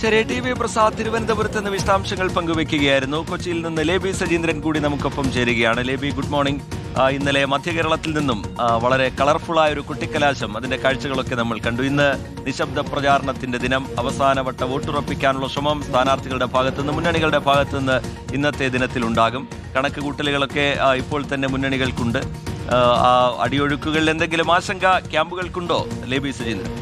ശരി, T V Prasad തിരുവനന്തപുരത്ത് നിന്ന് വിശദാംശങ്ങൾ പങ്കുവെക്കുകയായിരുന്നു. കൊച്ചിയിൽ നിന്ന് ലേബി സജീന്ദ്രൻ കൂടി നമുക്കൊപ്പം ചേരുകയാണ്. ലേബി, ഗുഡ് മോർണിംഗ്. ഇന്നലെ മധ്യകേരളത്തിൽ നിന്നും വളരെ കളർഫുള്ളായ ഒരു കുട്ടിക്കലാശം, അതിന്റെ കാഴ്ചകളൊക്കെ നമ്മൾ കണ്ടു. ഇന്ന് നിശബ്ദ പ്രചാരണത്തിന്റെ ദിനം, അവസാനവട്ട വോട്ടുറപ്പിക്കാനുള്ള ശ്രമം സ്ഥാനാർത്ഥികളുടെ ഭാഗത്തുനിന്ന്, മുന്നണികളുടെ ഭാഗത്തുനിന്ന് ഇന്നത്തെ ദിനത്തിലുണ്ടാകും. കണക്ക് കൂട്ടലുകളൊക്കെ ഇപ്പോൾ തന്നെ മുന്നണികൾക്കുണ്ട്. അടിയൊഴുക്കുകളിൽ എന്തെങ്കിലും ആശങ്ക ക്യാമ്പുകൾക്കുണ്ടോ ലേബി സജീന്ദ്രൻ?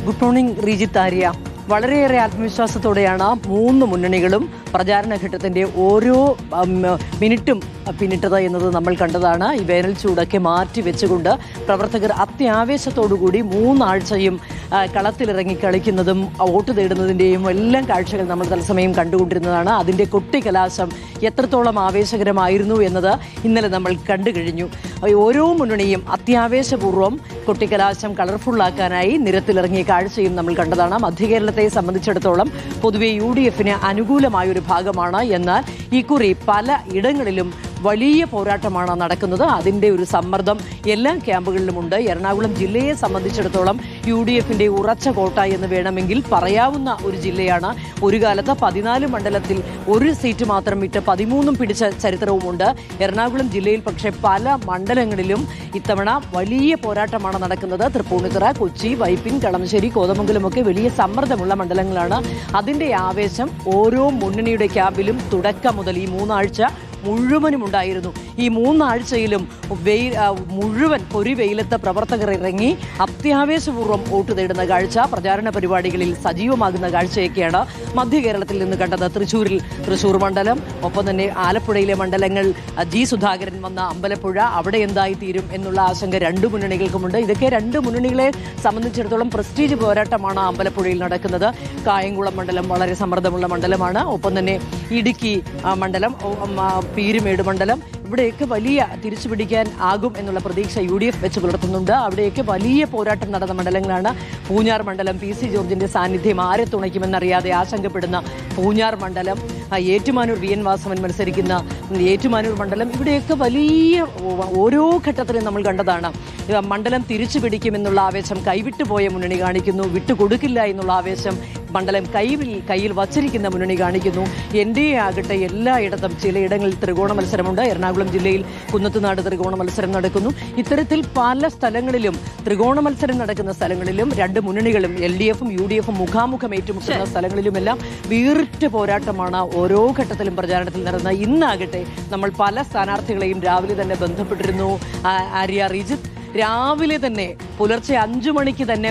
Good morning Rejith, Arya. വളരെയേറെ ആത്മവിശ്വാസത്തോടെയാണ് മൂന്ന് മുന്നണികളും പ്രചാരണ ഘട്ടത്തിന്റെ ഓരോ മിനിറ്റും പിന്നിട്ടത് എന്നത് നമ്മൾ കണ്ടതാണ്. ഈ വേനൽ ചൂടൊക്കെ മാറ്റി വെച്ചുകൊണ്ട് പ്രവർത്തകർ അത്യാവേശത്തോടുകൂടി 3 ആഴ്ചയും കളത്തിലിറങ്ങി കളിക്കുന്നതും വോട്ട് തേടുന്നതിൻ്റെയും എല്ലാം കാഴ്ചകൾ നമ്മൾ തത്സമയം കണ്ടുകൊണ്ടിരുന്നതാണ്. അതിൻ്റെ കൊട്ടിക്കലാശം എത്രത്തോളം ആവേശകരമായിരുന്നു എന്നത് ഇന്നലെ നമ്മൾ കണ്ടു കഴിഞ്ഞു. ഓരോ മുന്നണിയും അത്യാവേശപൂർവ്വം കൊട്ടിക്കലാശം കളർഫുള്ളാക്കാനായി നിരത്തിലിറങ്ങിയ കാഴ്ചയും നമ്മൾ കണ്ടതാണ്. മധ്യകേരളത്തെ സംബന്ധിച്ചിടത്തോളം പൊതുവെ UDF അനുകൂലമായൊരു ഭാഗമാണ്. എന്നാൽ ഇക്കുറി പല ഇടങ്ങളിലും വലിയ പോരാട്ടമാണ് നടക്കുന്നത്. അതിൻ്റെ ഒരു സമ്മർദ്ദം എല്ലാ ക്യാമ്പുകളിലുമുണ്ട്. എറണാകുളം ജില്ലയെ സംബന്ധിച്ചിടത്തോളം UDF ഉറച്ച കോട്ട എന്ന് വേണമെങ്കിൽ പറയാവുന്ന ഒരു ജില്ലയാണ്. ഒരു കാലത്ത് 14 മണ്ഡലത്തിൽ ഒരു സീറ്റ് മാത്രം വിട്ട് 13 പിടിച്ച ചരിത്രവുമുണ്ട് എറണാകുളം ജില്ലയിൽ. പക്ഷേ പല മണ്ഡലങ്ങളിലും ഇത്തവണ വലിയ പോരാട്ടമാണ് നടക്കുന്നത്. തൃപ്പൂണിത്തുറ, കൊച്ചി, വൈപ്പിൻ, കളമശ്ശേരി, കോതമംഗലമൊക്കെ വലിയ സമ്മർദ്ദമുള്ള മണ്ഡലങ്ങളാണ്. അതിൻ്റെ ആവേശം ഓരോ മുന്നണിയുടെ ക്യാമ്പിലും തുടക്കം മുതൽ ഈ 3 ആഴ്ച മുഴുവനും ഉണ്ടായിരുന്നു. ഈ 3 ആഴ്ചയിലും മുഴുവൻ ഒരു വെയിലത്ത് പ്രവർത്തകർ ഇറങ്ങി അത്യാവേശപൂർവ്വം വോട്ട് തേടുന്ന കാഴ്ച, പ്രചാരണ പരിപാടികളിൽ സജീവമാകുന്ന കാഴ്ചയൊക്കെയാണ് മധ്യ കേരളത്തിൽ നിന്ന് കണ്ടത്. തൃശ്ശൂർ മണ്ഡലം, ഒപ്പം തന്നെ ആലപ്പുഴയിലെ മണ്ഡലങ്ങൾ, ജി സുധാകരൻ വന്ന അമ്പലപ്പുഴ, അവിടെ എന്തായി തീരും എന്നുള്ള ആശങ്ക 2 മുന്നണികൾക്കുമുണ്ട്. ഇതൊക്കെ 2 മുന്നണികളെ സംബന്ധിച്ചിടത്തോളം പ്രസ്റ്റീജ് പോരാട്ടമാണ് അമ്പലപ്പുഴയിൽ നടക്കുന്നത്. കായംകുളം മണ്ഡലം വളരെ സമ്മർദ്ദമുള്ള മണ്ഡലമാണ്. ഒപ്പം തന്നെ ഇടുക്കി മണ്ഡലം, പീരുമേട് മണ്ഡലം, ഇവിടെയൊക്കെ വലിയ തിരിച്ചുപിടിക്കാൻ ആകും എന്നുള്ള പ്രതീക്ഷ UDF വെച്ച് പുലർത്തുന്നുണ്ട്. അവിടെയൊക്കെ വലിയ പോരാട്ടം നടന്ന മണ്ഡലങ്ങളാണ്. പൂഞ്ഞാർ മണ്ഡലം, PC ജോർജിന്റെ സാന്നിധ്യം ആരെ തുണയ്ക്കുമെന്നറിയാതെ ആശങ്കപ്പെടുന്ന പൂഞ്ഞാർ മണ്ഡലം, ഏറ്റുമാനൂർ VN വാസവൻ മത്സരിക്കുന്ന ഏറ്റുമാനൂർ മണ്ഡലം, ഇവിടെയൊക്കെ വലിയ ഓരോ ഘട്ടത്തിലും നമ്മൾ കണ്ടതാണ്. മണ്ഡലം തിരിച്ചു പിടിക്കുമെന്നുള്ള ആവേശം കൈവിട്ടുപോയ മുന്നണി കാണിക്കുന്നു. വിട്ടുകൊടുക്കില്ല എന്നുള്ള ആവേശം മണ്ഡലം കയ്യിൽ വച്ചിരിക്കുന്ന മുന്നണി കാണിക്കുന്നു. NDA ആകട്ടെ എല്ലായിടത്തും ചിലയിടങ്ങളിൽ ത്രികോണ മത്സരമുണ്ട്. എറണാകുളം ജില്ലയിൽ കുന്നത്തുനാട് ത്രികോണ മത്സരം നടക്കുന്നു. ഇത്തരത്തിൽ പല സ്ഥലങ്ങളിലും ത്രികോണ മത്സരം നടക്കുന്ന സ്ഥലങ്ങളിലും 2 മുന്നണികളും LDFും UDFും മുഖാമുഖം ഏറ്റുമുട്ടുന്ന സ്ഥലങ്ങളിലുമെല്ലാം വീർട്ട് പോരാട്ടമാണ് ഓരോ ഘട്ടത്തിലും പ്രചാരണത്തിൽ നടന്ന. ഇന്നാകട്ടെ നമ്മൾ പല സ്ഥാനാർത്ഥികളെയും രാവിലെ തന്നെ ബന്ധപ്പെട്ടിരുന്നു. ആര്യ, റീജിത്ത്, രാവിലെ തന്നെ പുലർച്ചെ 5 മണിക്ക് തന്നെ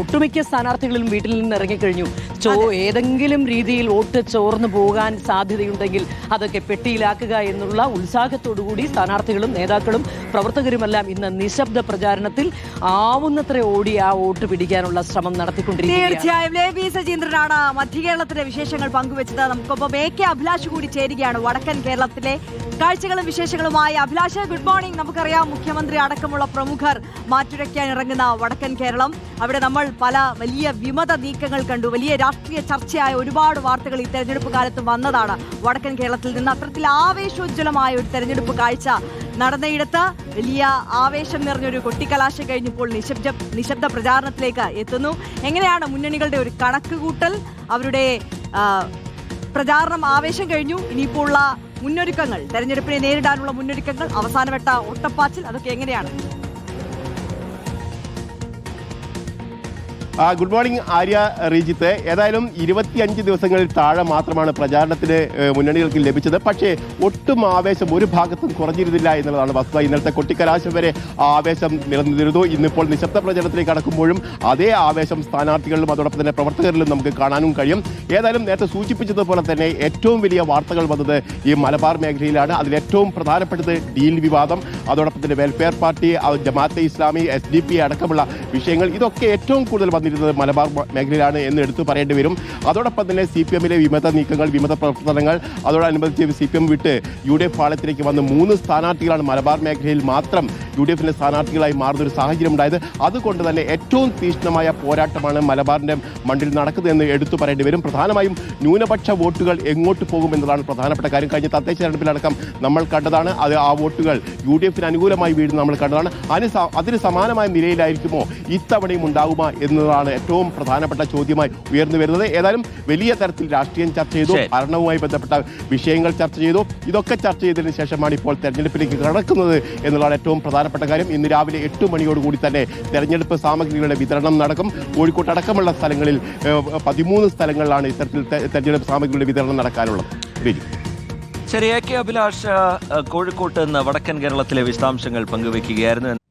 ഒട്ടുമിക്ക സ്ഥാനാർത്ഥികളും വീട്ടിൽ നിന്ന് ഇറങ്ങിക്കഴിഞ്ഞു. ഏതെങ്കിലും രീതിയിൽ വോട്ട് ചോർന്നു പോകാൻ സാധ്യതയുണ്ടെങ്കിൽ അതൊക്കെ പെട്ടിയിലാക്കുക എന്നുള്ള ഉത്സാഹത്തോടുകൂടി സ്ഥാനാർത്ഥികളും നേതാക്കളും പ്രവർത്തകരുമെല്ലാം ഇന്ന് നിശബ്ദ പ്രചാരണത്തിൽ ആവുന്നത്ര ഓടി ആ വോട്ട് പിടിക്കാനുള്ള ശ്രമം നടത്തിക്കൊണ്ടിരിക്കുകയാണ്. തീർച്ചയായും ലേബി സജീന്ദ്രനാണ് മധ്യകേരളത്തിലെ വിശേഷങ്ങൾ പങ്കുവച്ചത്. നമുക്കൊപ്പം AK അഭിലാഷ് കൂടി ചേരുകയാണ്. വടക്കൻ കേരളത്തിലെ കാഴ്ചകളും വിശേഷങ്ങളുമായി അഭിലാഷ്, ഗുഡ് മോർണിംഗ്. നമുക്കറിയാം, മുഖ്യമന്ത്രി അടക്കമുള്ള പ്രമുഖർ മാറ്റുരയ്ക്കാൻ ഇറങ്ങുന്ന വടക്കൻ കേരളം, അവിടെ നമ്മൾ പല വലിയ വിമത നീക്കങ്ങൾ കണ്ടു. വലിയ രാഷ്ട്രീയ ചർച്ചയായ ഒരുപാട് വാർത്തകൾ ഈ തെരഞ്ഞെടുപ്പ് കാലത്ത് വന്നതാണ് വടക്കൻ കേരളത്തിൽ നിന്ന്. അത്തരത്തിൽ ആവേശോജ്വലമായ ഒരു തെരഞ്ഞെടുപ്പ് കാഴ്ച നടന്നയിടത്ത് വലിയ ആവേശം നിറഞ്ഞൊരു കൊട്ടിക്കലാശം കഴിഞ്ഞപ്പോൾ നിശബ്ദ പ്രചാരണത്തിലേക്ക് എത്തുന്നു. എങ്ങനെയാണ് മുന്നണികളുടെ ഒരു കണക്കുകൂട്ടൽ? അവരുടെ പ്രചാരണം ആവേശം കഴിഞ്ഞു. ഇനിയിപ്പോൾ ഉള്ള മുന്നൊരുക്കങ്ങൾ, തെരഞ്ഞെടുപ്പിനെ നേരിടാനുള്ള മുന്നൊരുക്കങ്ങൾ, അവസാനവട്ട ഒട്ടപ്പാച്ചിൽ, അതൊക്കെ എങ്ങനെയാണ്? Good morning Arya, Rejith. ഏതായാലും 25 ദിവസങ്ങളിൽ താഴെ മാത്രമാണ് പ്രചാരണത്തിന് മുന്നണികൾക്ക് ലഭിച്ചത്. പക്ഷേ ഒട്ടും ആവേശം ഒരു ഭാഗത്തും കുറഞ്ഞിരുന്നില്ല എന്നുള്ളതാണ് വസ്തുത. ഇന്നലത്തെ കൊട്ടിക്കലാശം വരെ ആവേശം നിലനിന്നിരുന്നു. ഇന്നിപ്പോൾ നിശബ്ദ പ്രചരണത്തിലേക്ക് കടക്കുമ്പോഴും അതേ ആവേശം സ്ഥാനാർത്ഥികളിലും അതോടൊപ്പം തന്നെ പ്രവർത്തകരിലും നമുക്ക് കാണാനും കഴിയും. ഏതായാലും നേരത്തെ സൂചിപ്പിച്ചതുപോലെ തന്നെ ഏറ്റവും വലിയ വാർത്തകൾ വന്നത് ഈ മലബാർ മേഖലയിലാണ്. അതിലേറ്റവും പ്രധാനപ്പെട്ടത് ഡീൽ വിവാദം, അതോടൊപ്പം തന്നെ വെൽഫെയർ പാർട്ടി, ജമാഅത്തെ ഇസ്ലാമി, SDP അടക്കമുള്ള വിഷയങ്ങൾ. ഇതൊക്കെ ഏറ്റവും കൂടുതൽ വന്നിരുന്നത് മലബാർ മേഖലയിലാണ് എന്ന് എടുത്തു പറയേണ്ടി വരും. അതോടൊപ്പം തന്നെ CPM വിമത നീക്കങ്ങൾ, വിമത പ്രവർത്തനങ്ങൾ, അതോടനുബന്ധിച്ച് CPM വിട്ട് UDF പാളയത്തിലേക്ക് വന്ന് 3 സ്ഥാനാർത്ഥികളാണ് മലബാർ മേഖലയിൽ മാത്രം UDF-ന്റെ സ്ഥാനാർത്ഥികളായി മാറുന്ന ഒരു സാഹചര്യം ഉണ്ടായത്. അതുകൊണ്ട് തന്നെ ഏറ്റവും തീക്ഷ്ണമായ പോരാട്ടമാണ് മലബാറിന്റെ മണ്ണിൽ നടക്കുന്നതെന്ന് എടുത്തു പറയേണ്ടി വരും. പ്രധാനമായും ന്യൂനപക്ഷ വോട്ടുകൾ എങ്ങോട്ട് പോകുമെന്നതാണ് പ്രധാനപ്പെട്ട കാര്യം. കഴിഞ്ഞ തദ്ദേശ തെരഞ്ഞെടുപ്പിലടക്കം നമ്മൾ കണ്ടതാണ്. അത് ആ വോട്ടുകൾ UDF-ന് അനുകൂലമായി വീഴുന്ന നമ്മൾ കണ്ടതാണ്. അതിന് സമാനമായ നിലയിലായിരിക്കുമോ ഇത്തവണയും ഉണ്ടാകുമോ എന്നതാണ് ഏറ്റവും പ്രധാനപ്പെട്ട ചോദ്യമായി ഉയർന്നു വരുന്നത്. ഏതായാലും വലിയ തരത്തിൽ രാഷ്ട്രീയം ചർച്ച ചെയ്തു, ഭരണവുമായി ബന്ധപ്പെട്ട വിഷയങ്ങൾ ചർച്ച ചെയ്തു. ഇതൊക്കെ ചർച്ച ചെയ്തതിന് ശേഷമാണ് ഇപ്പോൾ തെരഞ്ഞെടുപ്പിലേക്ക് കടക്കുന്നത് എന്നുള്ളതാണ് ഏറ്റവും പ്രധാനപ്പെട്ട കാര്യം. ഇന്ന് രാവിലെ 8 മണിയോടുകൂടി തന്നെ തെരഞ്ഞെടുപ്പ് സാമഗ്രികളുടെ വിതരണം നടക്കും. കോഴിക്കോട്ട് അടക്കമുള്ള സ്ഥലങ്ങളിൽ 13 സ്ഥലങ്ങളിലാണ് ഇത്തരത്തിൽ തെരഞ്ഞെടുപ്പ് സാമഗ്രികളുടെ വിതരണം നടക്കാനുള്ളത്. ശരി, AK അഭിലാഷ് കോഴിക്കോട്ട് നിന്ന് വടക്കൻ കേരളത്തിലെ വിശദാംശങ്ങൾ പങ്കുവയ്ക്കുകയായിരുന്നു.